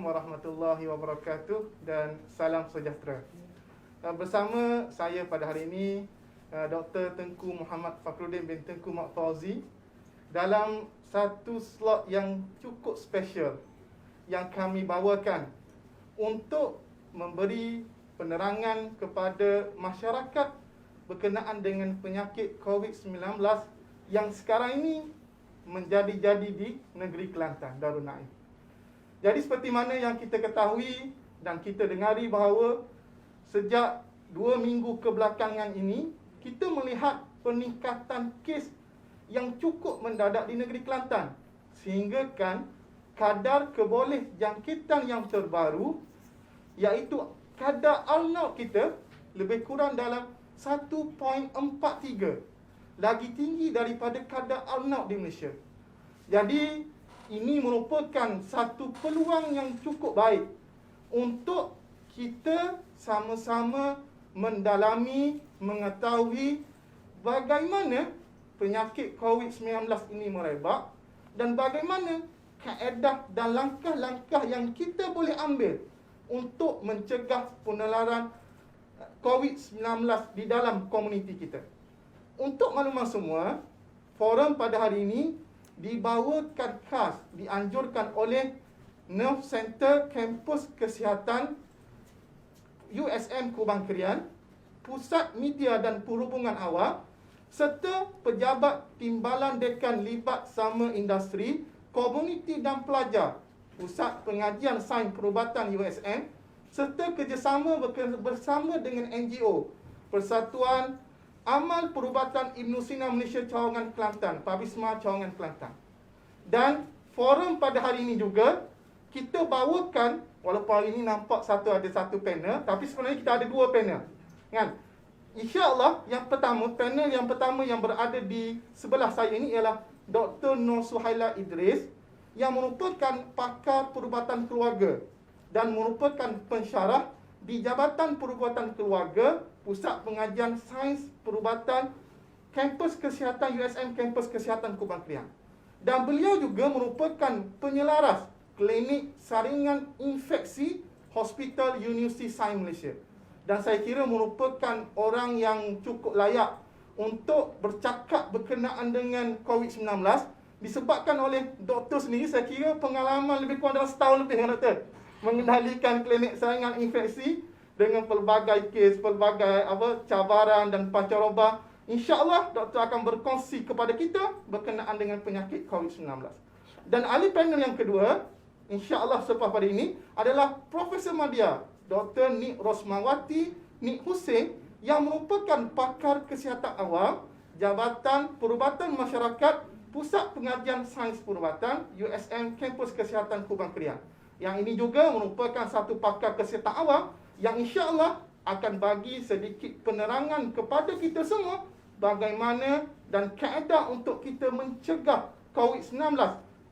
warahmatullahi wabarakatuh dan salam sejahtera. Bersama saya pada hari ini Dr. Tengku Muhammad Fakhruddin bin Tengku Mak Fauzi dalam satu slot yang cukup special yang kami bawakan untuk memberi penerangan kepada masyarakat berkenaan dengan penyakit COVID-19 yang sekarang ini menjadi-jadi di negeri Kelantan, Darul Naim. Jadi seperti mana yang kita ketahui dan kita dengari bahawa sejak 2 minggu kebelakangan ini, kita melihat peningkatan kes yang cukup mendadak di negeri Kelantan. Sehingga kan kadar keboleh jangkitan yang terbaru, iaitu kadar Al-Naud kita lebih kurang dalam 1.43. Lagi tinggi daripada kadar Al-Naud di Malaysia. Jadi ini merupakan satu peluang yang cukup baik untuk kita sama-sama mendalami, mengetahui bagaimana penyakit COVID-19 ini merebak dan bagaimana kaedah dan langkah-langkah yang kita boleh ambil untuk mencegah penularan COVID-19 di dalam komuniti kita. Untuk makluman semua, forum pada hari ini dibawakan khas, dianjurkan oleh Nerve Center Kampus Kesihatan USM Kubang Krian, Pusat Media dan Perhubungan Awam, serta pejabat Timbalan Dekan Libat Sama Industri, Komuniti dan Pelajar, Pusat Pengajian Sains Perubatan USM, serta kerjasama bersama dengan NGO, Persatuan Amal Perubatan Ibn Sina Malaysia Cawangan Kelantan, Pabisma Cawangan Kelantan. Dan forum pada hari ini juga kita bawakan, walaupun hari ini nampak ada satu panel, tapi sebenarnya kita ada 2 panel. Kan? InsyaAllah panel yang pertama yang berada di sebelah saya ini ialah Dr. Nur Suhaila Idris yang merupakan pakar perubatan keluarga dan merupakan pensyarah di Jabatan Perubatan Keluarga, Pusat Pengajian Sains Perubatan, Kampus Kesihatan USM, Kampus Kesihatan Kubang Krian. Dan beliau juga merupakan penyelaras Klinik Saringan Infeksi Hospital Universiti Sains Malaysia. Dan saya kira merupakan orang yang cukup layak untuk bercakap berkenaan dengan COVID-19 disebabkan oleh doktor sendiri. Saya kira pengalaman lebih kurang dalam setahun lebih, doktor, mengendalikan klinik saringan infeksi dengan pelbagai kes, pelbagai cabaran dan pancaroba. InsyaAllah doktor akan berkongsi kepada kita berkenaan dengan penyakit COVID-19. Dan ahli panel yang kedua, InsyaAllah selepas pada ini adalah Profesor Madya Dr. Nik Rosmawati Nik Hussein yang merupakan pakar kesihatan awam, Jabatan Perubatan Masyarakat, Pusat Pengajian Sains Perubatan USM, Kampus Kesihatan Kubang Krian. Yang ini juga merupakan satu pakar kesihatan awam yang insyaAllah akan bagi sedikit penerangan kepada kita semua bagaimana dan kaedah untuk kita mencegah COVID-19,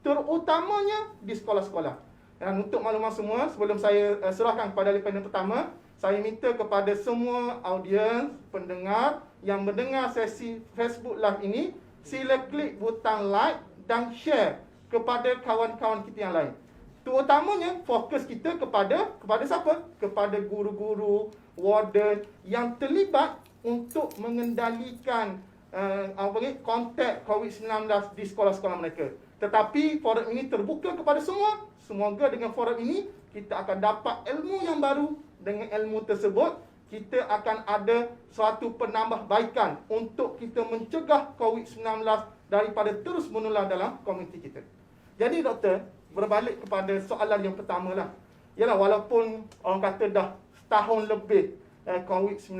terutamanya di sekolah-sekolah. Dan untuk makluman semua, sebelum saya serahkan kepada panel pertama, saya minta kepada semua audiens, pendengar yang mendengar sesi Facebook Live ini, sila klik butang like dan share kepada kawan-kawan kita yang lain. Terutamanya fokus kita kepada siapa? Kepada guru-guru, warden yang terlibat untuk mengendalikan kontak COVID-19 di sekolah-sekolah mereka. Tetapi forum ini terbuka kepada semua. Semoga dengan forum ini kita akan dapat ilmu yang baru. Dengan ilmu tersebut kita akan ada suatu penambahbaikan untuk kita mencegah COVID-19 daripada terus menular dalam komuniti kita. Jadi doktor, berbalik kepada soalan yang pertama lah. Yalah, walaupun orang kata dah setahun lebih COVID-19,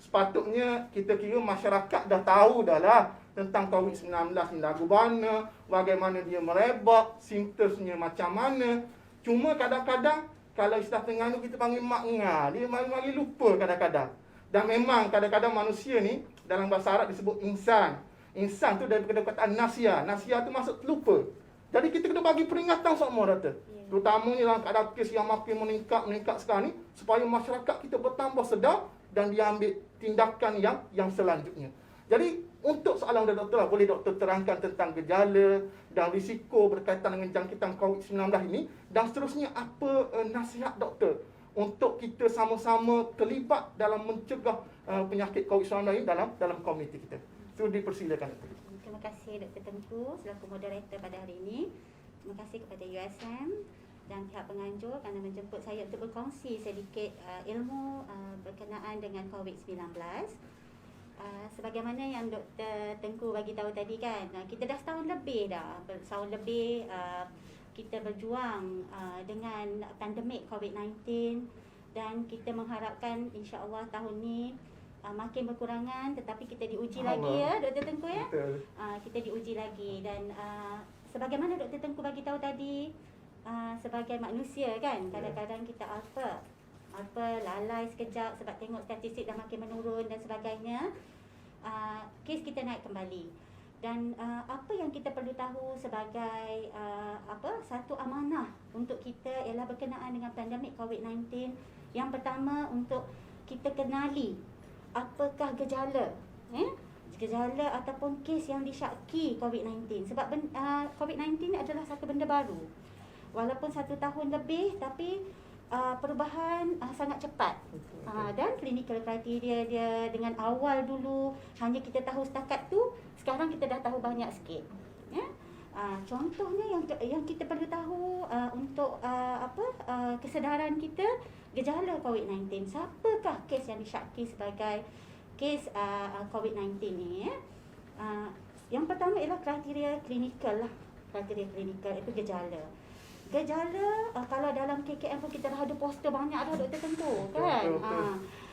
sepatutnya kita kira masyarakat dah tahu dah lah tentang COVID-19 ni lagu mana, bagaimana dia merebak, simptomnya macam mana. Cuma kadang-kadang kalau istilah Terengganu kita panggil makngah, dia mari-mari lupa kadang-kadang. Dan memang kadang-kadang manusia ni dalam bahasa Arab disebut insan. Insan tu daripada perkataan nasya. Nasya tu maksud lupa. Jadi kita kena bagi peringatan semua, doktor. Terutamanya dalam keadaan kes yang makin meningkat sekarang ni, supaya masyarakat kita bertambah sedar dan dia ambil tindakan yang selanjutnya. Jadi untuk soalan dari doktor, boleh doktor terangkan tentang gejala dan risiko berkaitan dengan jangkitan COVID-19 ini, dan seterusnya apa nasihat doktor untuk kita sama-sama terlibat dalam mencegah penyakit COVID-19 ini dalam komuniti kita. So dipersilakan. Terima kasih Dr. Tengku selaku moderator pada hari ini. Terima kasih kepada USM dan pihak penganjur kerana menjemput saya untuk berkongsi sedikit ilmu berkenaan dengan COVID-19. Sebagaimana yang Dr. Tengku bagi tahu tadi kan, kita dah setahun lebih kita berjuang dengan pandemik COVID-19, dan kita mengharapkan insya-Allah tahun ni makin berkurangan, tetapi kita diuji lagi ya Dr. Tengku ya. Kita diuji lagi, dan sebagaimana Dr. Tengku bagi tahu tadi, sebagai manusia kan, kadang-kadang kita lalai sekejap sebab tengok statistik dah makin menurun dan sebagainya. Kes kita naik kembali, dan apa yang kita perlu tahu sebagai satu amanah untuk kita ialah berkenaan dengan pandemik COVID-19. Yang pertama, untuk kita kenali apakah gejala ataupun kes yang disyaki COVID-19. Sebab COVID-19 adalah satu benda baru. Walaupun 1 tahun lebih, tapi perubahan sangat cepat. Dan clinical criteria dia dengan awal dulu hanya kita tahu setakat tu, sekarang kita dah tahu banyak sikit. Ya? Contohnya yang kita perlu tahu untuk kesedaran kita, gejala COVID-19. Siapakah kes yang disyaki sebagai kes COVID-19 ni? Yang pertama ialah kriteria klinikal lah. Kriteria klinikal itu gejala. Kalau dalam KKM pun kita dah ada poster banyak dah Dr. Tengku kan.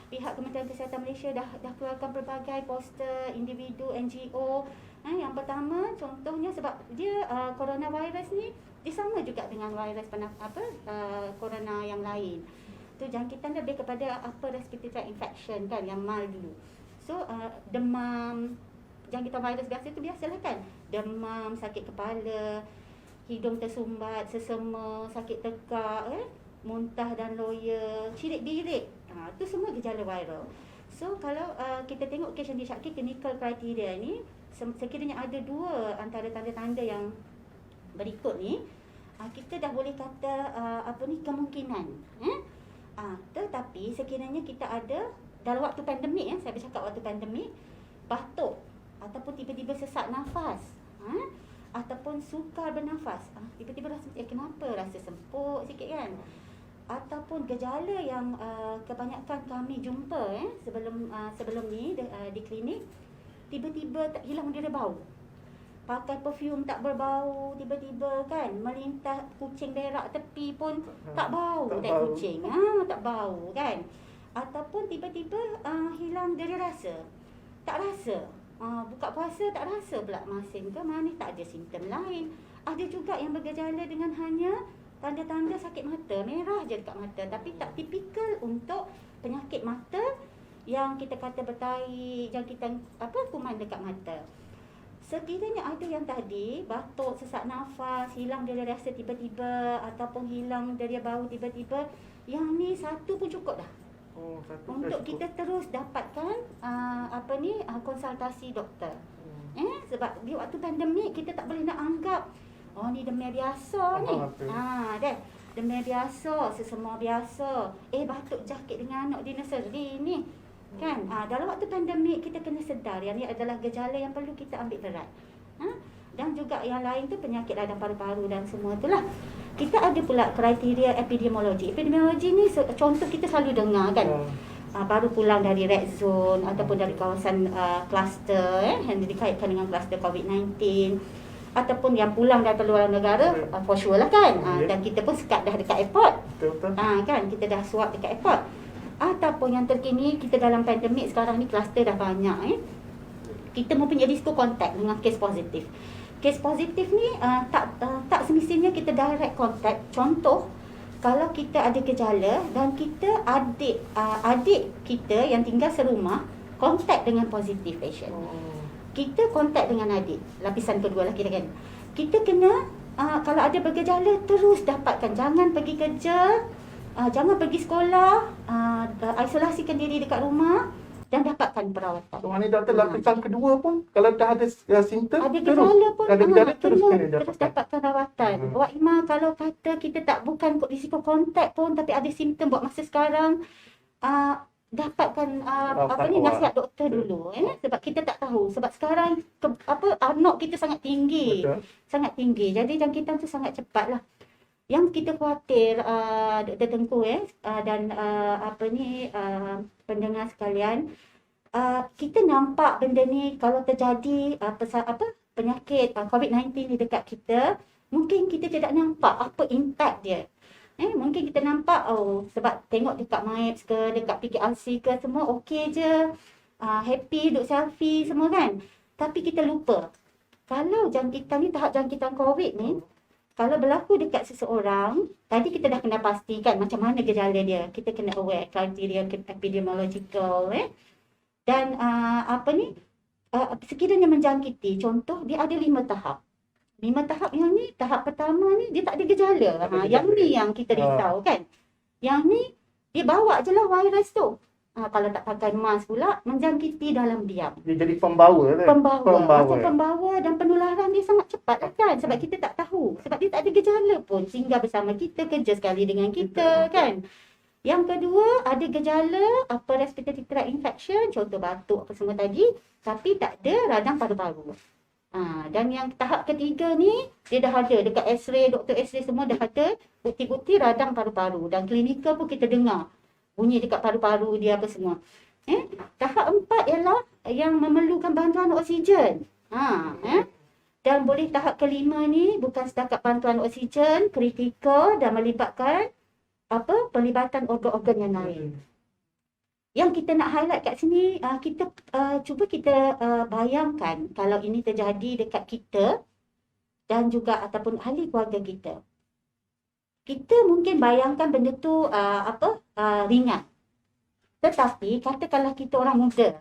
Pihak Kementerian Kesihatan Malaysia dah keluarkan pelbagai poster individu, NGO. Yang pertama contohnya sebab dia coronavirus ni dia sama juga dengan virus corona yang lain. Tu jangkitan lebih kepada respiratory tract infection kan, yang mild dulu. So demam, jangkitan virus biasa tu biasalah kan. Demam, sakit kepala, hidung tersumbat, sesema, sakit tekak, muntah dan loya, cirit-birit. Itu semua gejala viral. So kalau kita tengok kes yang disyaki clinical criteria ni, sekiranya ada 2 antara tanda-tanda yang berikut ni, kita dah boleh kata kemungkinan. Tetapi sekiranya kita ada dalam waktu pandemik, saya bercakap waktu pandemik, batuk ataupun tiba-tiba sesak nafas, ataupun sukar bernafas, tiba-tiba rasa kenapa, rasa semput sikit kan, ataupun gejala yang kebanyakan kami jumpa sebelum ni di klinik, tiba-tiba hilang dera bau, pakai perfume tak berbau, tiba-tiba kan melintas kucing berak tepi pun tak bau, kucing tak bau kan, ataupun tiba-tiba hilang dera rasa, tak rasa. Buka puasa tak rasa pula masin ke manis, tak ada simptom lain. Ada juga yang bergejala dengan hanya tanda-tanda sakit mata, merah je dekat mata, tapi tak tipikal untuk penyakit mata yang kita kata bertahi, jangkitan kuman dekat mata. Sekiranya ada yang tadi, batuk, sesak nafas, hilang daya rasa tiba-tiba, ataupun hilang daya bau tiba-tiba, yang ni satu pun cukup dah. Untuk kita terus dapatkan konsultasi doktor. Sebab di waktu pandemik kita tak boleh nak anggap ni demam biasa ni. Demam biasa, sesama biasa. Batuk jakit dengan anak di nursery ni. Kan? Dalam waktu pandemik kita kena sedar yang ni adalah gejala yang perlu kita ambil berat. Dan juga yang lain tu penyakit radang paru-paru dan semua itulah. Kita ada pula kriteria epidemiologi. Epidemiologi ni contoh kita selalu dengar kan. Baru pulang dari red zone ataupun dari kawasan kluster yang dikaitkan dengan kluster COVID-19, ataupun yang pulang dari luar negara, for sure lah kan. Dan kita pun sekat dah dekat airport. Kan, kita dah swab dekat airport. Ataupun yang terkini kita dalam pandemik sekarang ni kluster dah banyak kita mempunyai risiko kontak dengan kes positif. Kes positif ni tak semestinya kita direct contact. Contoh, kalau kita ada gejala dan kita adik kita yang tinggal serumah kontak dengan positif patient. Kita kontak dengan adik, lapisan kedua lah kira kan. Kita kena kalau ada bergejala terus dapatkan, jangan pergi kerja, jangan pergi sekolah, isolasikan diri dekat rumah. dan dapatkan perawatan. So, maknanya doktor lapisan kedua pun kalau dah ada simptom Ada gejala pun ada gejala terus kena terus dapatkan. dapat perawatan. Wak Ima, kalau kata kita tak bukan risiko kontak pun tapi ada simptom buat masa sekarang, dapatkan nasihat doktor dulu, sebab kita tak tahu, sebab sekarang anak kita sangat tinggi. Betul. Sangat tinggi. Jadi jangkitan tu sangat cepatlah. Yang kita khawatir Dr. Tengku dan pendengar sekalian, kita nampak benda ni kalau terjadi penyakit COVID-19 ni dekat kita, mungkin kita tidak nampak apa impact dia. Mungkin kita nampak sebab tengok dekat MIPS ke, dekat PKRC ke, semua okey je, happy, duk selfie semua kan. Tapi kita lupa, kalau jangkitan ni, tahap jangkitan COVID ni, kalau berlaku dekat seseorang, tadi kita dah kena pastikan macam mana gejala dia. Kita kena aware kriteria epidemiological. Dan sekiranya menjangkiti, contoh dia ada 5 tahap. 5 tahap yang ni, tahap pertama ni dia tak ada gejala. Yang ni yang kita risau kan. Yang ni dia bawa je lah virus tu. Kalau tak pakai mask pula, menjangkiti dalam diam. Dia jadi pembawa tu. Macam pembawa, dan penularan dia sangat cepat kan. Sebab kita tak tahu. Sebab dia tak ada gejala pun. Singgah bersama kita, kerja sekali dengan kita kan. Yang kedua, ada gejala respiratory tract infection, contoh batuk apa semua tadi, tapi tak ada radang paru-paru. Dan yang tahap ketiga ni, dia dah ada dekat X-ray, doktor X-ray semua dah ada bukti-bukti radang paru-paru. Dan klinikal pun kita dengar bunyi dekat paru-paru dia apa semua. Tahap 4 ialah yang memerlukan bantuan oksigen. Dan boleh tahap kelima ni bukan setakat bantuan oksigen, kritikal dan melibatkan pelibatan organ-organ yang lain. Yang kita nak highlight kat sini, kita cuba kita bayangkan kalau ini terjadi dekat kita dan juga ataupun ahli keluarga kita. Kita mungkin bayangkan benda tu ringan. Tetapi katakanlah kita orang muda,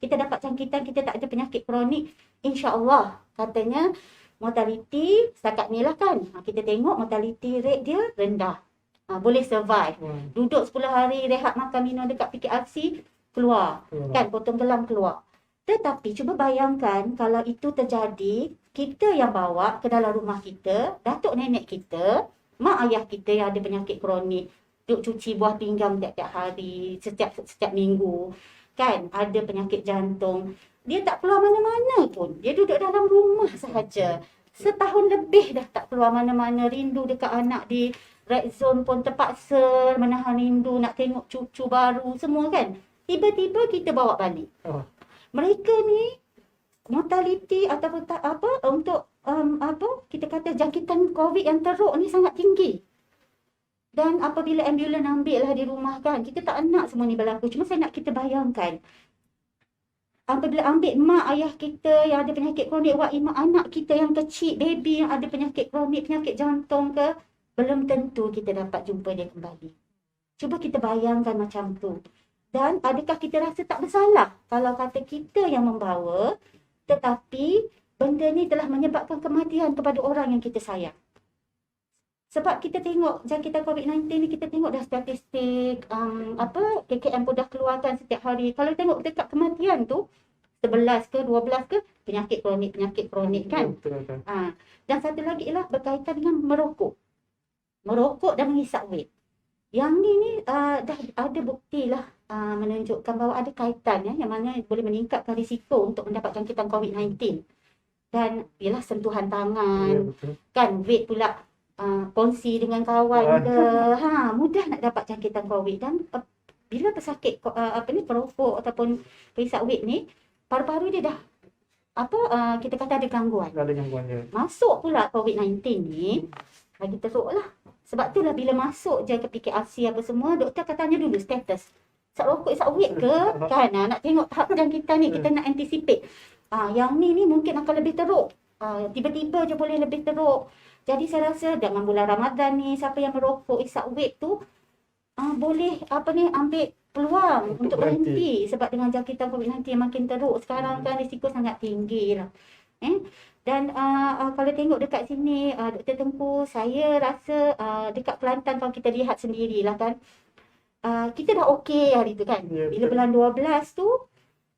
kita dapat jangkitan, kita tak ada penyakit kronik, insya-Allah katanya mortality setakat ni lah kan. Kita tengok mortality rate dia rendah. Boleh survive. Duduk 10 hari, rehat, makan, minum dekat PKRC, keluar. Kan, potong gelam keluar. Tetapi cuba bayangkan kalau itu terjadi, kita yang bawa ke dalam rumah kita, datuk nenek kita, mak ayah kita yang ada penyakit kronik, duk cuci buah pinggang tiap-tiap hari, setiap minggu. Kan, ada penyakit jantung. Dia tak keluar mana-mana pun. Dia duduk dalam rumah sahaja. Setahun lebih dah tak keluar mana-mana, rindu dekat anak di red zone pun terpaksa menahan rindu nak tengok cucu baru semua kan. Tiba-tiba kita bawa balik. Mereka ni mortality ataupun untuk kita kata jangkitan COVID yang teruk ni sangat tinggi. Dan apabila ambulan ambil lah di rumah kan, kita tak nak semua ni berlaku. Cuma saya nak kita bayangkan, apabila ambil mak ayah kita yang ada penyakit kronik, anak kita yang kecil, baby yang ada penyakit kronik, penyakit jantung ke, belum tentu kita dapat jumpa dia kembali. Cuba kita bayangkan macam tu. Dan adakah kita rasa tak bersalah kalau kata kita yang membawa, tetapi benda ni telah menyebabkan kematian kepada orang yang kita sayang. Sebab kita tengok jangkitan COVID-19 ni, kita tengok dah statistik KKM pun dah keluarkan setiap hari. Kalau tengok dekat kematian tu 11 ke 12 ke penyakit kronik kan. Dan satu lagi ialah berkaitan dengan merokok dan menghisap vape. Yang ni dah ada bukti lah menunjukkan bahawa ada kaitan yang mana boleh meningkatkan risiko untuk mendapat jangkitan COVID-19. Dan ialah sentuhan tangan, kan, vape pula, kongsi dengan kawan ke, mudah nak dapat jangkitan COVID. Dan bila pesakit perokok ataupun penghisap vape ni, paru-paru dia dah kita kata ada gangguan. Masuk pula COVID-19 ni, lagi teruk lah. Sebab tu lah bila masuk je ke PKRC apa semua, doktor akan tanya dulu status. Isap rokok, isap vape ke? Kan, nak tengok tahap jangkitan ni, kita nak anticipate. Yang ni mungkin akan lebih teruk. Tiba-tiba je boleh lebih teruk. Jadi saya rasa dengan bulan Ramadan ni, siapa yang merokok, isap vape tu, boleh ambil peluang untuk berhenti. Sebab dengan jangkitan COVID-19 yang makin teruk sekarang kan, risiko sangat tinggi lah. Dan kalau tengok dekat sini, Dr. Tengku, saya rasa dekat Kelantan kalau kita lihat sendirilah kan, kita dah okey hari tu kan. Ya, Bila betul. bulan 12 tu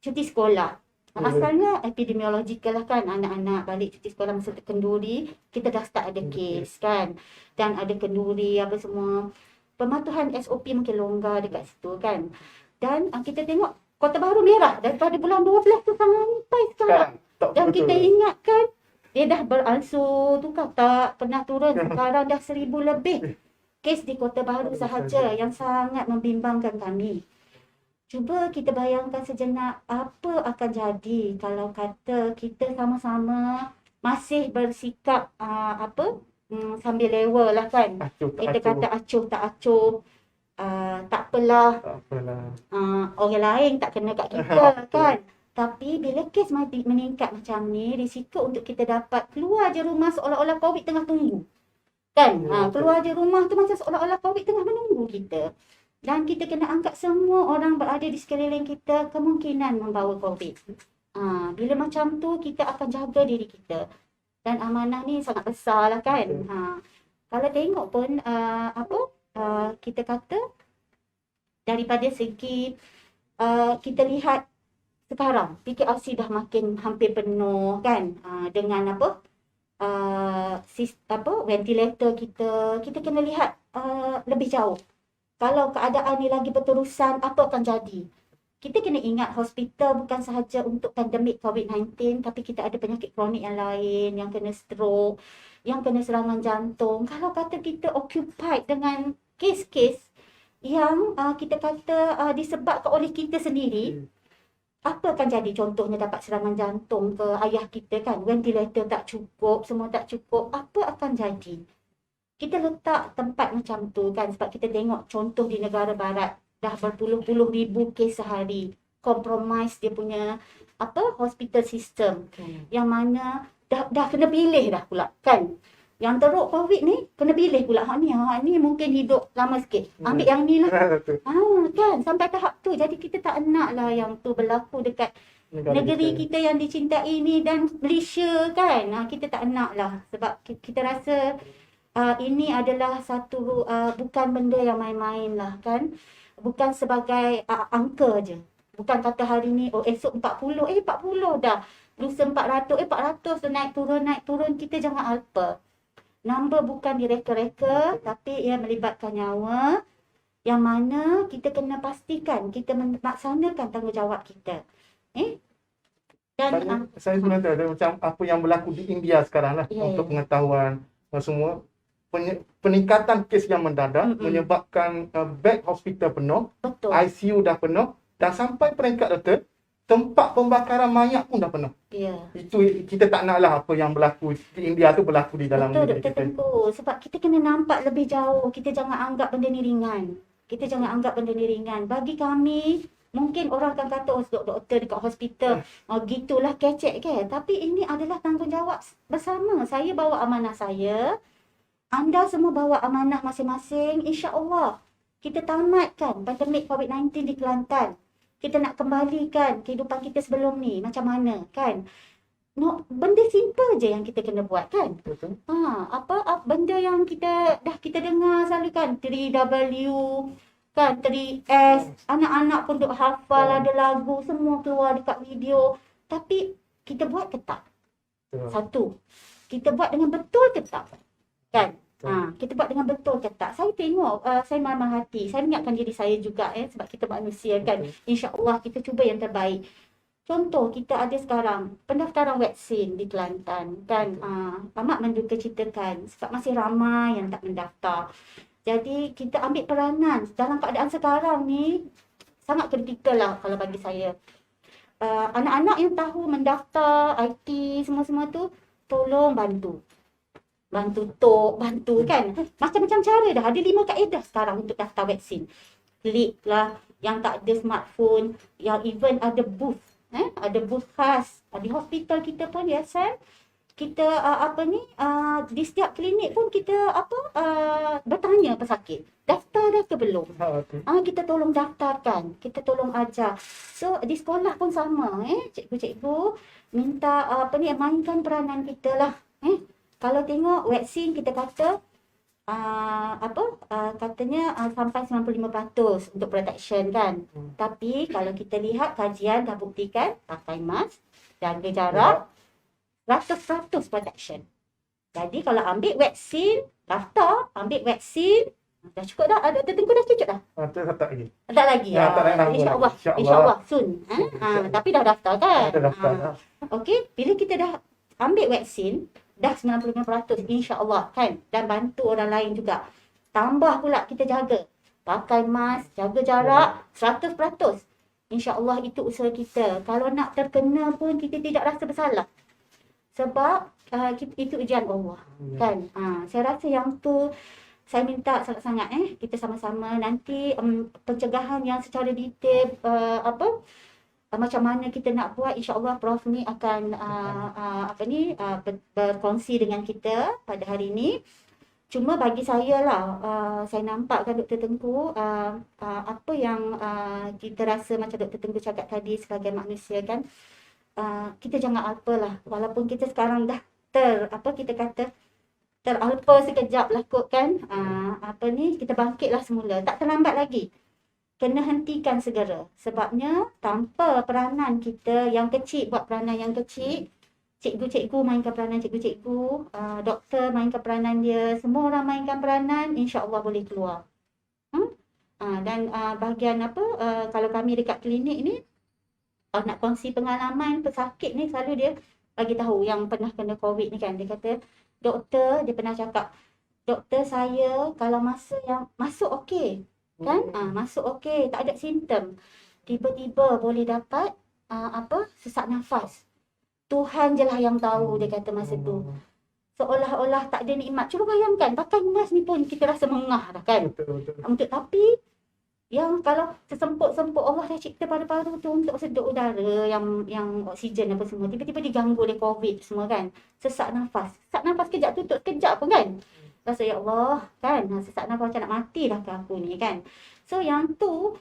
cuti sekolah. Ya, Asalnya epidemiological lah kan, anak-anak balik cuti sekolah masa kenduri, kita dah start ada kes kan. Dan ada kenduri apa semua. Pematuhan SOP mungkin longgar dekat situ kan. Dan kita tengok Kota Baru merah daripada bulan 12 tu sampai sekarang. tak Dan betul. kita ingatkan dia dah beransur tu kan, tak pernah turun. Sekarang dah 1,000 lebih kes di Kota Baru sahaja yang sangat membimbangkan kami. Cuba kita bayangkan sejenak apa akan jadi kalau kata kita sama-sama masih bersikap sambil lewa lah kan. Acuh, tak Kita acuh. kata acuh tak acuh, tak apalah, Tak apalah. orang lain tak kena kat kita kan. Tapi bila kes meningkat macam ni, risiko untuk kita dapat keluar je rumah seolah-olah COVID tengah tunggu. Kan? Ya, Keluar je rumah tu macam seolah-olah COVID tengah menunggu kita. Dan kita kena angkat semua orang berada di sekeliling kita kemungkinan membawa COVID. Bila macam tu kita akan jaga diri kita. Dan amanah ni sangat besar lah kan. Kalau tengok pun kita kata daripada segi kita lihat sekarang PKRC dah makin hampir penuh kan, dengan ventilator kita kena lihat lebih jauh. Kalau keadaan ni lagi berterusan, apa akan jadi? Kita kena ingat hospital bukan sahaja untuk pandemik COVID-19, tapi kita ada penyakit kronik yang lain, yang kena stroke, yang kena serangan jantung. Kalau kata kita occupied dengan kes-kes yang kita kata disebabkan oleh kita sendiri, apa akan jadi? Contohnya dapat serangan jantung ke ayah kita kan, ventilator tak cukup, semua tak cukup, apa akan jadi? Kita letak tempat macam tu kan, sebab kita tengok contoh di negara barat dah berpuluh-puluh ribu kes sehari, compromise dia punya hospital system, yang mana dah kena pilih dah pula kan. Yang teruk COVID ni kena pilih pula, hak ni mungkin hidup lama sikit, ambil yang ni lah. Kan, sampai tahap tu. Jadi kita tak nak lah yang tu berlaku dekat negeri kita yang dicintai ni dan Malaysia kan. Kita tak nak lah, sebab kita rasa ini adalah satu bukan benda yang main-main lah kan. Bukan sebagai angka je. Bukan kata hari ni esok 40, 40 dah. Lusa 400, 400 tu naik turun. Kita jangan alpa. Number bukan direka-reka, tapi ia melibatkan nyawa, yang mana kita kena pastikan kita melaksanakan tanggungjawab kita. Dan Saya sebenarnya ada macam apa yang berlaku di India sekarang lah, untuk pengetahuan semua. Peningkatan kes yang mendadak menyebabkan bed hospital penuh, betul. ICU dah penuh, dan sampai peringkat doktor, tempat pembakaran mayat pun dah penuh. Ya. Itu kita tak nak lah apa yang berlaku di India tu berlaku di dalam betul, negeri Dr. kita. Tengku. Sebab kita kena nampak lebih jauh. Kita jangan anggap benda ni ringan. Bagi kami, mungkin orang akan kata, doktor dekat hospital, gitulah kecek ke. Tapi ini adalah tanggungjawab bersama. Saya bawa amanah saya, anda semua bawa amanah masing-masing. InsyaAllah kita tamatkan pandemik COVID-19 di Kelantan. Kita nak kembalikan kehidupan kita sebelum ni macam mana kan. Benda simple je yang kita kena buat kan. Betul. Benda yang kita dengar selalu kan, 3W kan, 3S. Anak-anak pun duk hafal, ada lagu, semua keluar dekat video. Tapi kita buat ke tak? Satu, kita buat dengan betul ke tak? Kan? Kita buat dengan betul ke tak? Saya tengok, saya marah hati. Saya ingatkan diri saya juga sebab kita manusia kan. InsyaAllah kita cuba yang terbaik. Contoh, kita ada sekarang pendaftaran vaksin di Kelantan kan. Amat mendukacitakan sebab masih ramai yang tak mendaftar. Jadi kita ambil peranan dalam keadaan sekarang ni, sangat kritikal lah kalau bagi saya. Anak-anak yang tahu mendaftar IT semua-semua tu, tolong bantu kan. Macam-macam cara dah. Ada 5 kaedah sekarang untuk daftar vaksin. Klik lah, yang tak ada smartphone, yang even ada booth. Ada booth khas. Di hospital kita pun biasa, kita di setiap klinik pun kita bertanya pesakit, daftar dah ke belum? Kita tolong daftarkan, kita tolong ajar. So di sekolah pun sama, cikgu-cikgu minta mainkan peranan kita lah. Kalau tengok vaksin, kita kata katanya sampai 95% untuk protection kan. Tapi kalau kita lihat kajian dah buktikan pakai mask, jaga jarak, 100% protection. Jadi kalau ambil vaksin, daftar, ambil vaksin, dah cukup dah. Doktor Tengku dah cukup dah. Tak lagi. Tak lagi. Tak nak nambah InsyaAllah. lagi. InsyaAllah soon. Tapi dah daftar kan. Dah daftar dah. Okey, bila kita dah ambil vaksin, dah 95% insya-Allah kan, dan bantu orang lain juga. Tambah pula kita jaga, pakai mask, jaga jarak 100%. Insya-Allah itu usaha kita. Kalau nak terkena pun kita tidak rasa bersalah. Sebab itu ujian Allah kan. Saya rasa yang tu saya minta sangat-sangat kita sama-sama nanti pencegahan yang secara detail macam mana kita nak buat, insya-Allah Prof ni akan berkongsi dengan kita pada hari ini. Cuma bagi saya lah, saya nampak kan Dr. Tengku, apa yang kita rasa macam Dr. Tengku cakap tadi sebagai manusia kan, kita jangan alpalah, walaupun kita sekarang dah teralpa sekejap lah kot kan, kita bangkitlah semula, tak terlambat lagi. Kena hentikan segera. Sebabnya tanpa peranan kita yang kecil, buat peranan yang kecil, cikgu-cikgu mainkan peranan cikgu-cikgu, doktor mainkan peranan dia, semua orang mainkan peranan, insya-Allah boleh keluar. Dan bahagian kalau kami dekat klinik ni, nak kongsi pengalaman pesakit ni, selalu dia bagi tahu yang pernah kena COVID ni kan, dia kata, doktor, dia pernah cakap, doktor saya kalau masa yang masuk okey kan, masuk okey, tak ada simptom, tiba-tiba boleh dapat sesak nafas. Tuhan je lah yang tahu, dia kata masa tu. Seolah-olah tak ada nikmat. Cuba bayangkan, pakai mask ni pun kita rasa mengah dah kan. Betul. Tapi yang kalau sesemput-semput Allah dah cipta paru-paru tu untuk sedut udara, yang oksigen apa semua, tiba-tiba diganggu oleh COVID semua kan. Sesak nafas kejap, tutup kejap pun kan. Rasa ya Allah kan, sesak nafas macam nak mati dah ke aku ni kan. So yang tu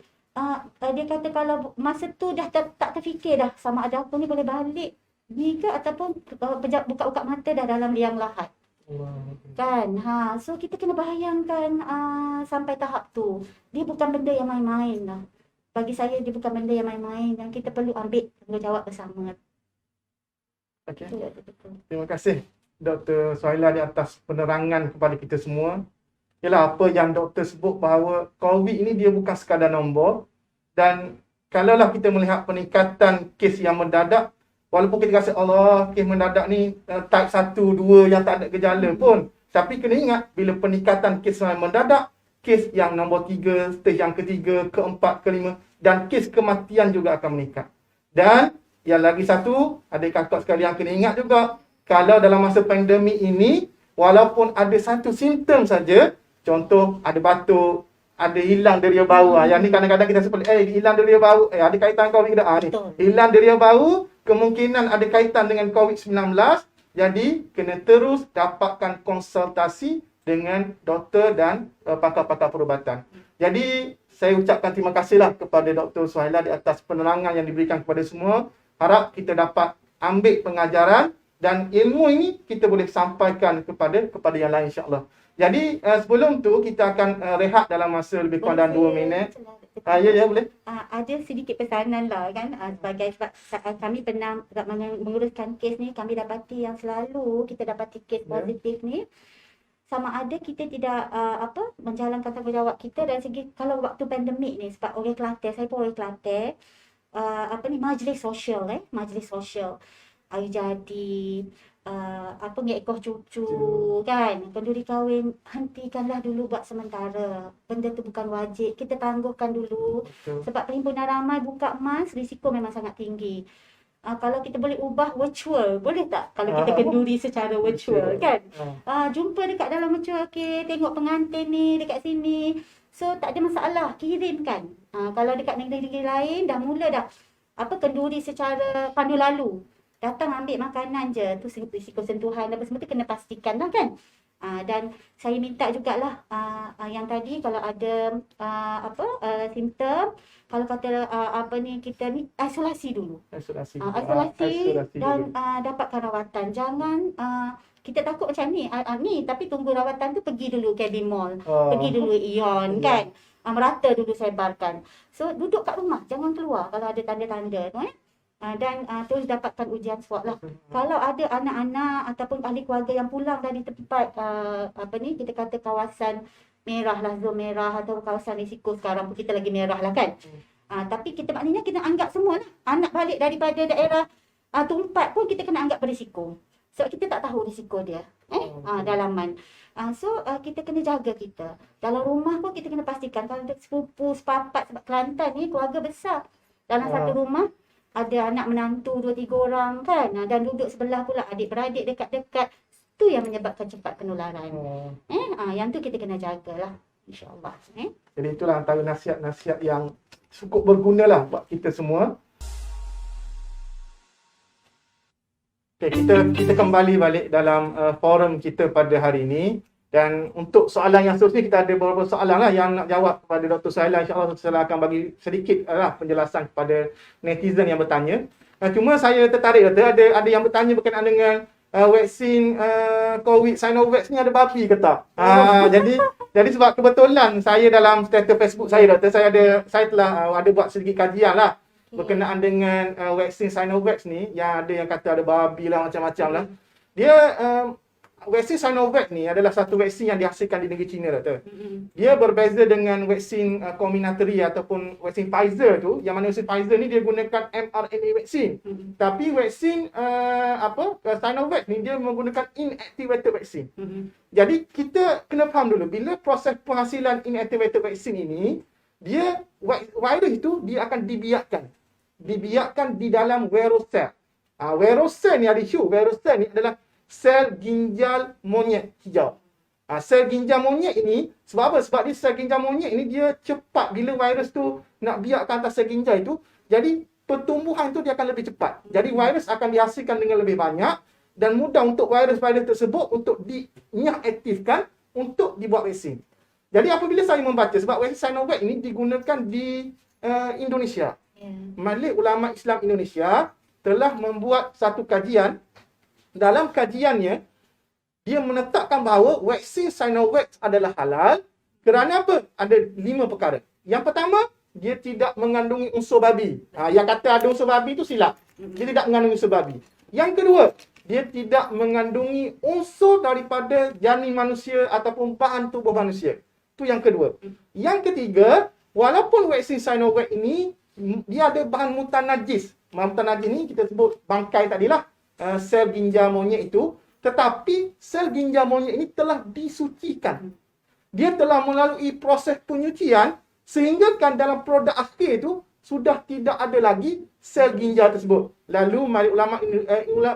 dia kata kalau masa tu dah tak terfikir dah sama ada aku ni boleh balik ni ke, ataupun buka-buka mata dah dalam liang lahat. Kan. So kita kena bayangkan sampai tahap tu. Dia bukan benda yang main-main lah. Bagi saya dia bukan benda yang main-main, dan kita perlu ambil tanggungjawab bersama. Okey. Terima kasih Dr. Suhaila di atas penerangan kepada kita semua. Yalah, apa yang doktor sebut bahawa COVID ini dia bukan sekadar nombor, dan kalaulah kita melihat peningkatan kes yang mendadak, walaupun kita rasa Allah, kes mendadak ni type 1, 2 yang tak ada gejala pun, tapi kena ingat bila peningkatan kes yang mendadak, kes yang nombor 3, stage yang ketiga, keempat, kelima, dan kes kematian juga akan meningkat. Dan yang lagi satu, adik-kakak sekalian kena ingat juga, kalau dalam masa pandemik ini, walaupun ada satu simptom saja, contoh ada batuk, ada hilang deria bau. Yang ni kadang-kadang kita sebut, hilang deria bau, ada kaitan COVID ke tak? Hilang deria bau, kemungkinan ada kaitan dengan COVID-19. Jadi, kena terus dapatkan konsultasi dengan doktor dan pakar-pakar perubatan. Jadi, saya ucapkan terima kasihlah kepada Dr. Suhaila di atas penerangan yang diberikan kepada semua. Harap kita dapat ambil pengajaran dan ilmu ini kita boleh sampaikan kepada yang lain, insya-Allah. Jadi sebelum tu kita akan rehat dalam masa lebih kurang dalam 2 minit. Ya boleh. Ada sedikit pesanan lah kan, sebagai sebab kami pernah menguruskan kes ni, kami dapati yang selalu kita dapati kes positif ni, sama ada kita tidak menjalankan tanggungjawab kita dari segi, kalau waktu pandemik ni, sebab orang Kelantan, saya pun orang Kelantan, majlis sosial majlis sosial hari jadi ngekoh cucu kan, kenduri kahwin, hentikanlah dulu buat sementara. Benda tu bukan wajib, kita tangguhkan dulu. Sebab perhimpunan ramai buka emas, risiko memang sangat tinggi. Kalau kita boleh ubah virtual, boleh tak? Kalau kita kenduri secara virtual kan, jumpa dekat dalam virtual, okey, tengok pengantin ni dekat sini, so tak ada masalah, kirimkan. Kalau dekat negeri-negeri lain dah mula dah kenduri secara pandu lalu, datang ambil makanan je, tu risiko sentuhan apa semua tu kena pastikan lah kan. Dan saya minta jugalah yang tadi kalau ada simptom, kalau kata kita ni isolasi dulu. Isolasi. Isolasi dan dulu. dapatkan rawatan. Jangan kita takut macam ni tapi tunggu rawatan tu pergi dulu KB Mall, pergi dulu Ion kan. Merata dulu sebarkan. So duduk kat rumah, jangan keluar kalau ada tanda-tanda tu dan terus dapatkan ujian swab lah. Kalau ada anak-anak ataupun ahli keluarga yang pulang dari tempat kita kata kawasan merah lah, zon merah atau kawasan risiko, sekarang pun kita lagi merah lah kan. Tapi kita maknanya kita anggap semua lah. Anak balik daripada daerah Tumpat pun kita kena anggap berisiko. Sebab kita tak tahu risiko dia dalaman. So kita kena jaga kita. Dalam rumah pun kita kena pastikan kalau ada sepupu, sepapat, sebab Kelantan ni keluarga besar. Dalam satu rumah ada anak menantu 2-3 orang kan. Dan duduk sebelah pula adik-beradik dekat-dekat. Tu yang menyebabkan cepat penularan. Yang tu kita kena jagalah. InsyaAllah. Jadi itulah antara nasihat-nasihat yang cukup berguna lah buat kita semua. Okay, kita kembali balik dalam forum kita pada hari ini. Dan untuk soalan yang seterusnya, kita ada beberapa soalan lah yang nak jawab kepada Dr. Suhaila. InsyaAllah Dr. Suhaila akan bagi sedikit penjelasan kepada netizen yang bertanya. Cuma saya tertarik, Dr. Ada yang bertanya berkenaan dengan vaksin COVID Sinovac ni ada babi ke tak? Jadi sebab kebetulan saya dalam status Facebook saya, Dr. saya telah ada buat sedikit kajian lah berkenaan dengan vaksin Sinovac ni, yang ada yang kata ada babi lah, macam-macam lah. Dia vaksin Sinovac ni adalah satu vaksin yang dihasilkan di negeri China, Doktor. Dia berbeza dengan vaksin Comirnaty ataupun vaksin Pfizer tu, yang mana vaksin Pfizer ni dia gunakan mRNA vaksin. Tapi vaksin Sinovac ni dia menggunakan inactivated vaksin. Jadi kita kena faham dulu, bila proses penghasilan inactivated vaksin ini, dia virus itu dia akan dibiarkan di dalam virus cell. Virus cell ni ada isu. Virus cell ni adalah sel ginjal monyet hijau. Sel ginjal monyet ini, sebab apa? Sebab dia sel ginjal monyet ini dia cepat bila virus tu nak biarkan atas sel ginjal itu, jadi pertumbuhan tu dia akan lebih cepat. Jadi virus akan dihasilkan dengan lebih banyak dan mudah untuk virus-virus tersebut untuk diinaktifkan untuk dibuat vaksin. Jadi apabila saya membaca, sebab vaksin Sinovac ini digunakan di Indonesia. Majlis Ulama Islam Indonesia telah membuat satu kajian. Dalam kajiannya, dia menetapkan bahawa vaksin Sinovac adalah halal kerana apa? Ada 5 perkara. Yang pertama, dia tidak mengandungi unsur babi. Yang kata ada unsur babi itu silap. Dia tidak mengandungi unsur babi. Yang kedua, dia tidak mengandungi unsur daripada janin manusia ataupun bahan tubuh manusia. Itu yang kedua. Yang ketiga, walaupun vaksin Sinovac ini dia ada bahan mutan najis. Mutan najis ni kita sebut bangkai tadilah, sel ginjal monyet itu, tetapi sel ginjal monyet ini telah disucikan. Dia telah melalui proses penyucian sehingga kan dalam produk akhir itu sudah tidak ada lagi sel ginjal tersebut. Lalu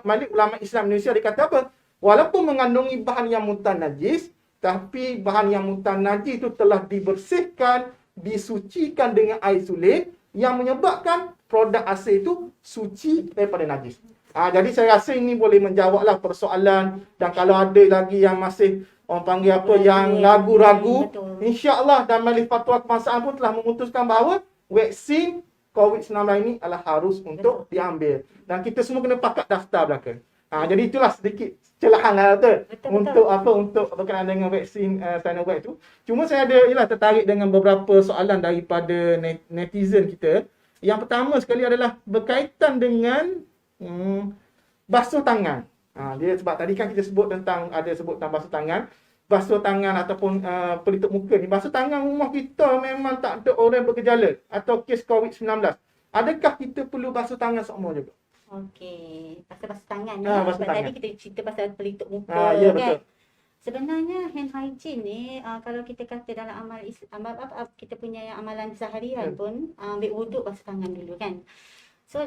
Majlis Ulama Islam Indonesia dia kata apa? Walaupun mengandungi bahan yang mutan najis, tapi bahan yang mutan najis itu telah dibersihkan, disucikan dengan air sulit yang menyebabkan produk asal itu suci daripada najis. Jadi saya rasa ini boleh menjawablah persoalan. Dan kalau ada lagi yang masih orang panggil apa yang ragu-ragu, insya-Allah dan Majlis Fatwa Kebangsaan pun telah memutuskan bahawa vaksin COVID-19 ini adalah harus untuk diambil. Dan kita semua kena pakat daftar belaka. Jadi itulah sedikit celahan lah untuk berkenaan dengan vaksin Sinovac itu. Cuma saya ada tertarik dengan beberapa soalan daripada netizen kita. Yang pertama sekali adalah berkaitan dengan basuh tangan. Dia sebab tadi kan kita sebut tentang basuh tangan. Basuh tangan ataupun pelitup muka ni. Basuh tangan rumah kita memang tak ada orang bergejala atau kes COVID-19. Adakah kita perlu basuh tangan semua juga? Okey, pasal basuh tangan ni. Basuh Sebab tangan. tadi kita cerita pasal pelitup muka Ya, kan. betul. Sebenarnya hand hygiene ni kalau kita kata dalam kita punya yang amalan seharian pun ambil wuduk basuh tangan dulu kan. So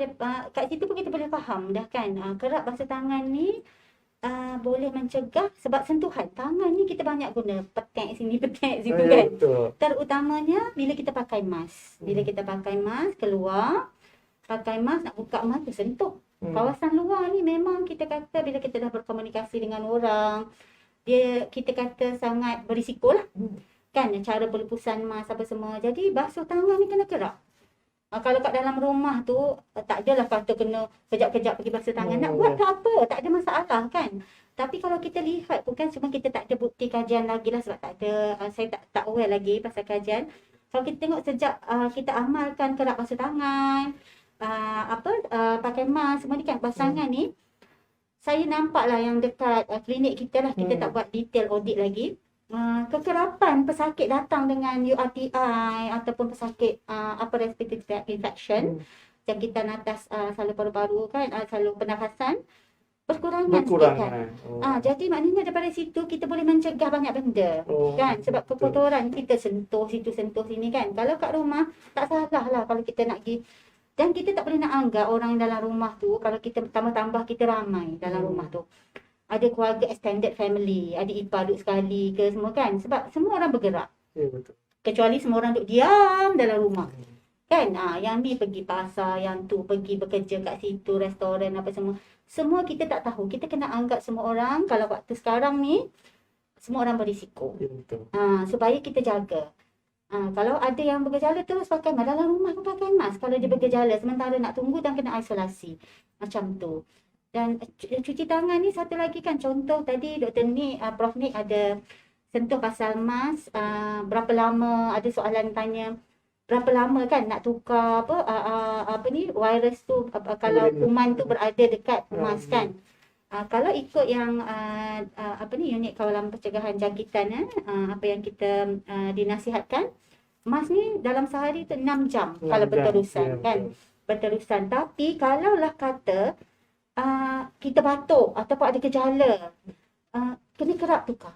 kat situ pun kita boleh faham dah kan. Kerap basuh tangan ni boleh mencegah sebab sentuhan. Tangan ni kita banyak guna petek sini, petek situ kan. Betul. Terutamanya bila kita pakai mask. Bila kita pakai mask keluar, pakai mask nak buka mask tersentuh. Kawasan luar ni memang kita kata bila kita dah berkomunikasi dengan orang, dia kita kata sangat berisiko lah. Kan cara pelepusan mask apa semua. Jadi basuh tangan ni kena kerap. Kalau kat dalam rumah tu tak adalah kata kena kejap-kejap pergi basuh tangan. Nak buat tak apa, tak ada masalah kan. Tapi kalau kita lihat pun kan cuma kita tak ada bukti kajian lagi lah sebab tak ada, saya tak aware lagi pasal kajian. Kalau kita tengok sejak kita amalkan kerap basuh tangan, pakai mask semua ni kan, pasangan ni, saya nampak lah yang dekat klinik kita lah, kita tak buat detail audit lagi. Kekerapan pesakit datang dengan URTI ataupun pesakit respiratory tract infection, jangkitan atas saluran paru-paru kan, saluran pernafasan, berkurangan sikit kan. Jadi maknanya daripada situ kita boleh mencegah banyak benda kan, sebab kekotoran kita sentuh situ sentuh sini kan. Kalau kat rumah tak salah lah kalau kita nak pergi, dan kita tak boleh nak anggap orang dalam rumah tu, kalau kita tambah kita ramai dalam rumah tu, ada keluarga extended family, adik ipar duduk sekali ke semua kan, sebab semua orang bergerak. Betul. Kecuali semua orang duduk diam dalam rumah kan. Yang ni pergi pasar, yang tu pergi bekerja kat situ, restoran apa semua kita tak tahu. Kita kena anggap semua orang, kalau waktu sekarang ni semua orang berisiko. Betul. Supaya kita jaga. Kalau ada yang bergejala terus pakai mask, dalam rumah pun pakai mask kalau dia bergejala, sementara nak tunggu dan kena isolasi macam tu. Dan cuci tangan ni satu lagi kan, contoh tadi Dr. Nick, Prof Nick ada sentuh pasal mask, berapa lama, ada soalan tanya berapa lama kan nak tukar virus tu, kalau kuman tu berada dekat mask kan. Kalau ikut yang unit kawalan pencegahan jangkitan, apa yang kita dinasihatkan, mask ni dalam sehari tu 6 jam kalau berterusan kan, berterusan. Tapi kalaulah kata kita batuk ataupun ada gejala, kena kerap tukar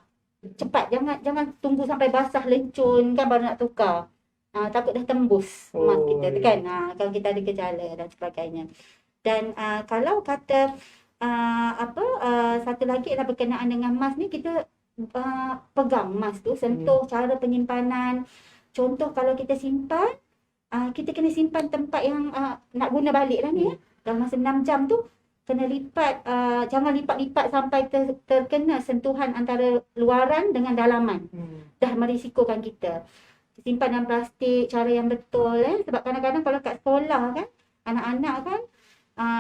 cepat, jangan tunggu sampai basah lencun kan baru nak tukar. Takut dah tembus mask kita tu kan, kalau kita ada gejala dan sebagainya. Dan kalau kata satu lagi adalah berkenaan dengan mask ni, kita pegang mask tu, sentuh cara penyimpanan. Contoh kalau kita simpan, kita kena simpan tempat yang nak guna balik lah ni dalam masa 6 jam tu kena lipat, jangan lipat-lipat sampai terkena sentuhan antara luaran dengan dalaman. Dah merisikokan kita. Simpan dalam plastik, cara yang betul sebab kadang-kadang kalau kat sekolah kan, anak-anak kan,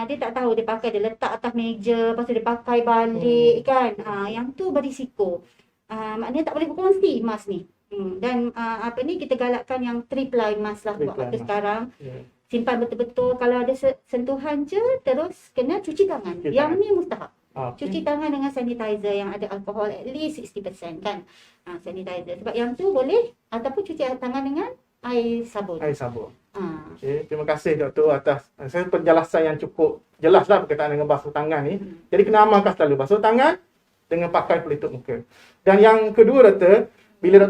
dia tak tahu, dia pakai, dia letak atas meja, lepas tu dia pakai balik kan. Yang tu berisiko. Maknanya tak boleh berkongsi mask ni. Dan kita galakkan yang 3-ply mask lah buat waktu sekarang. Simpan betul-betul, kalau ada sentuhan je terus kena cuci tangan. Yang ni mustahak. Cuci tangan dengan sanitizer yang ada alkohol at least 60% kan. Sanitizer. Sebab yang tu boleh, ataupun cuci tangan dengan air sabun. Okay. Terima kasih Doktor atas penjelasan yang cukup jelas lah berkaitan dengan basuh tangan ni. Jadi kena amalkan selalu basuh tangan dengan pakai pelitup muka. Dan yang kedua Doktor, bila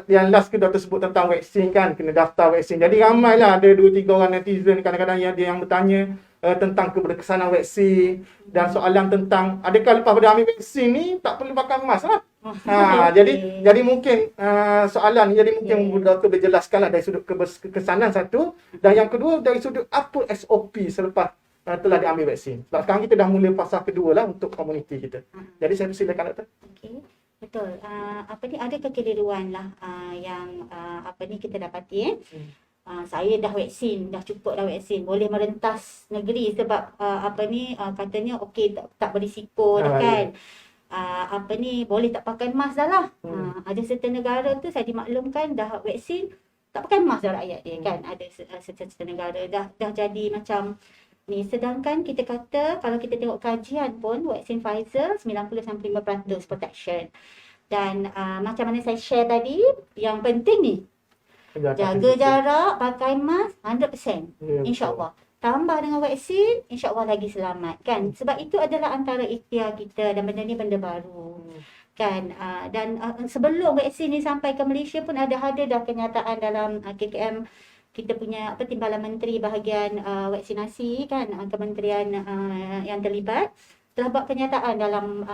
yang last Doktor sebut tentang vaksin kan, kena daftar vaksin. Jadi ramailah ada 2-3 orang netizen kadang-kadang yang ada yang bertanya tentang keberkesanan vaksin dan soalan tentang adakah lepas pada ambil vaksin ni tak perlu pakai mask lah. Jadi mungkin soalan ni, jadi mungkin Doktor boleh jelaskanlah dari sudut kekesanan satu, dan yang kedua dari sudut apa SOP selepas telah diambil vaksin. Sebab sekarang kita dah mula fasa kedua lah untuk komuniti kita. Jadi saya persilakan Doktor. Okey. Betul. Ada kekeliruan lah yang kita dapati. Saya dah vaksin, dah cukup dah vaksin, boleh merentas negeri sebab katanya okey, tak berisiko dah kan. Boleh tak pakai mask dah lah. Ada certain negara tu saya dimaklumkan dah vaksin tak pakai mask dah rakyat dia kan. Ada certain negara dah jadi macam ni. Sedangkan kita kata kalau kita tengok kajian pun vaksin Pfizer 90-95% protection. Dan macam mana saya share tadi, yang penting ni jaga jarak, pakai mask 100%. InsyaAllah. Tambah dengan vaksin, insyaAllah lagi selamat kan. Sebab itu adalah antara ikhtiar kita dan benda ni benda baru kan. Dan sebelum vaksin ni sampai ke Malaysia pun ada dah kenyataan dalam KKM kita punya Timbalan Menteri bahagian vaksinasi kan, kementerian yang terlibat telah buat kenyataan dalam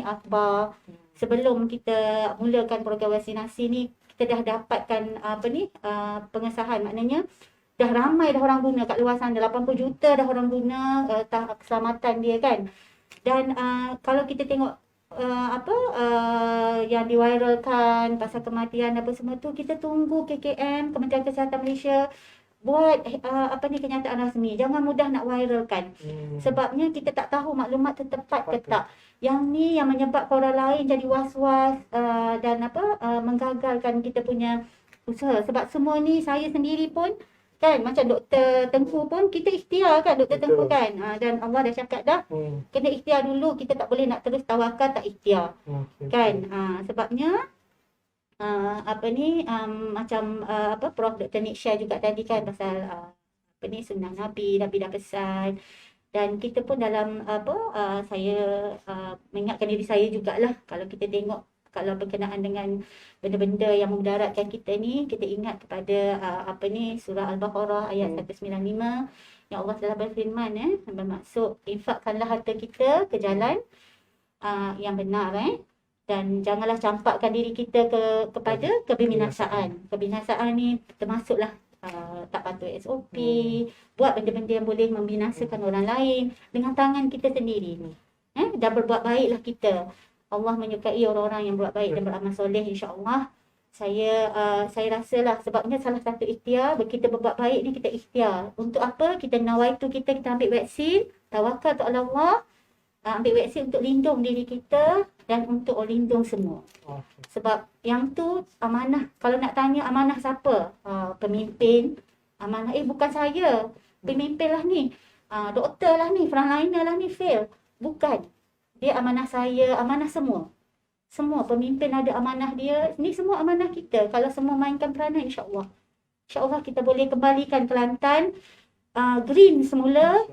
akhbar sebelum kita mulakan program vaksinasi ni. Kita dah dapatkan pengesahan, maknanya dah ramai dah orang guna kat luar sana, 80 juta dah orang guna tahap keselamatan dia kan. Dan kalau kita tengok yang diviralkan pasal kematian apa semua tu, kita tunggu KKM, Kementerian Kesihatan Malaysia buat kenyataan rasmi. Jangan mudah nak viralkan. Sebabnya kita tak tahu maklumat tu tepat ke tak. Yang ni yang menyebabkan orang lain jadi was-was dan menggagalkan kita punya usaha. Sebab semua ni saya sendiri pun kan, macam Dr. Tengku pun kita ikhtiar kan, Dr. Tengku kan. Dan Allah dah cakap dah, kena ikhtiar dulu, kita tak boleh nak terus tawakal tak ikhtiar. Kan. Sebabnya Prof Dr. Nick share juga tadi kan pasal sunnah Nabi dah pesan. Dan kita pun dalam saya mengingatkan diri saya jugalah, kalau kita tengok kalau berkenaan dengan benda-benda yang memudaratkan kita ni, kita ingat kepada surah Al-Baqarah ayat 195 yang Allah telah berfirman bermaksud infakkanlah harta kita ke jalan yang benar dan janganlah campakkan diri kita kepada kebinasaan. Kebinasaan ni termasuklah tak patuh SOP, buat benda-benda yang boleh membinasakan orang lain dengan tangan kita sendiri. Dan berbuat baiklah kita. Allah menyukai orang-orang yang berbuat baik dan beramal soleh, insya-Allah. Saya rasalah sebabnya salah satu ikhtiar kita berbuat baik ni, kita ikhtiar. Untuk apa? Kita nawaitu kita ambil vaksin, tawakal kepada Allah, ambil vaksin untuk lindung diri kita dan untuk lindung semua. Sebab yang tu amanah. Kalau nak tanya amanah siapa? Pemimpin. Amanah bukan saya. Pemimpin lah ni. Doktor lah ni, frontliner lah ni fail. Bukan. Dia amanah saya, amanah semua. Semua pemimpin ada amanah dia. Ni semua amanah kita. Kalau semua mainkan peranan, insya-Allah. InsyaAllah kita boleh kembalikan Kelantan green semula,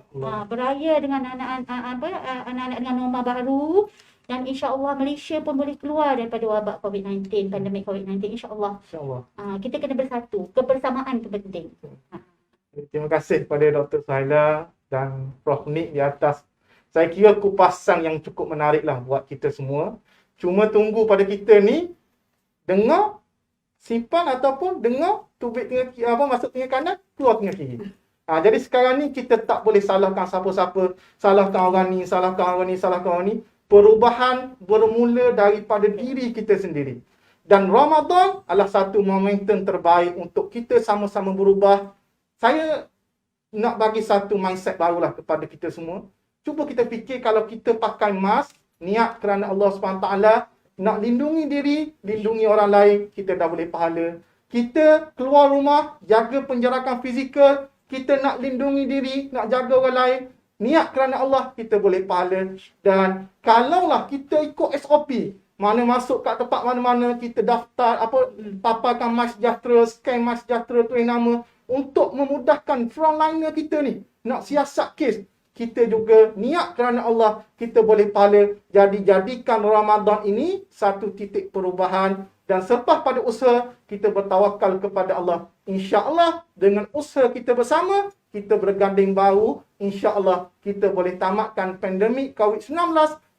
beraya dengan anak-anak dengan norma baru, dan insya-Allah Malaysia pun boleh keluar daripada wabak COVID-19, pandemik COVID-19, insya-Allah. Kita kena bersatu, kebersamaan tu penting. Terima kasih kepada Dr. Suhaila dan Prof Nick di atas, saya kira, kupasan yang cukup menarik lah buat kita semua. Cuma tunggu pada kita ni dengar, simpan ataupun dengar, tubik tengah masuk tengah kanan, keluar tengah kiri. Jadi sekarang ni kita tak boleh salahkan siapa-siapa, salahkan orang ni, salahkan orang ni, salahkan orang ni. Perubahan bermula daripada diri kita sendiri. Dan Ramadan adalah satu momentum terbaik untuk kita sama-sama berubah. Saya nak bagi satu mindset barulah kepada kita semua. Cuba kita fikir kalau kita pakai mask, niat kerana Allah SWT, nak lindungi diri, lindungi orang lain, kita dah boleh pahala. Kita keluar rumah, jaga penjarakan fizikal, kita nak lindungi diri, nak jaga orang lain, niat kerana Allah, kita boleh pahala. Dan kalaulah kita ikut SOP, mana masuk kat tempat mana-mana, kita daftar, paparkan MySejahtera, scan MySejahtera, tulis nama, untuk memudahkan frontliner kita ni, nak siasat kes. Kita juga niat kerana Allah, kita boleh pahala. Jadi jadikan Ramadan ini satu titik perubahan. Dan selepas pada usaha, kita bertawakal kepada Allah. InsyaAllah dengan usaha kita bersama, kita berganding bahu, insya-Allah kita boleh tamatkan pandemik COVID-19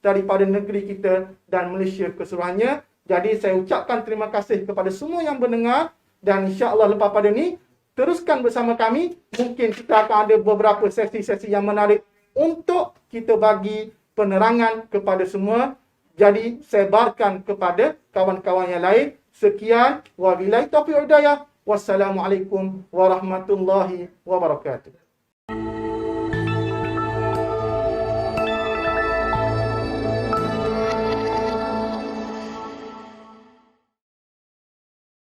daripada negeri kita dan Malaysia keseluruhannya. Jadi saya ucapkan terima kasih kepada semua yang mendengar, dan insya-Allah lepas pada ni teruskan bersama kami. Mungkin kita akan ada beberapa sesi-sesi yang menarik untuk kita bagi penerangan kepada semua. Jadi sebarkan kepada kawan-kawan yang lain. Sekian, wabillahi taufiq wal hidayah. Wassalamualaikum warahmatullahi wabarakatuh.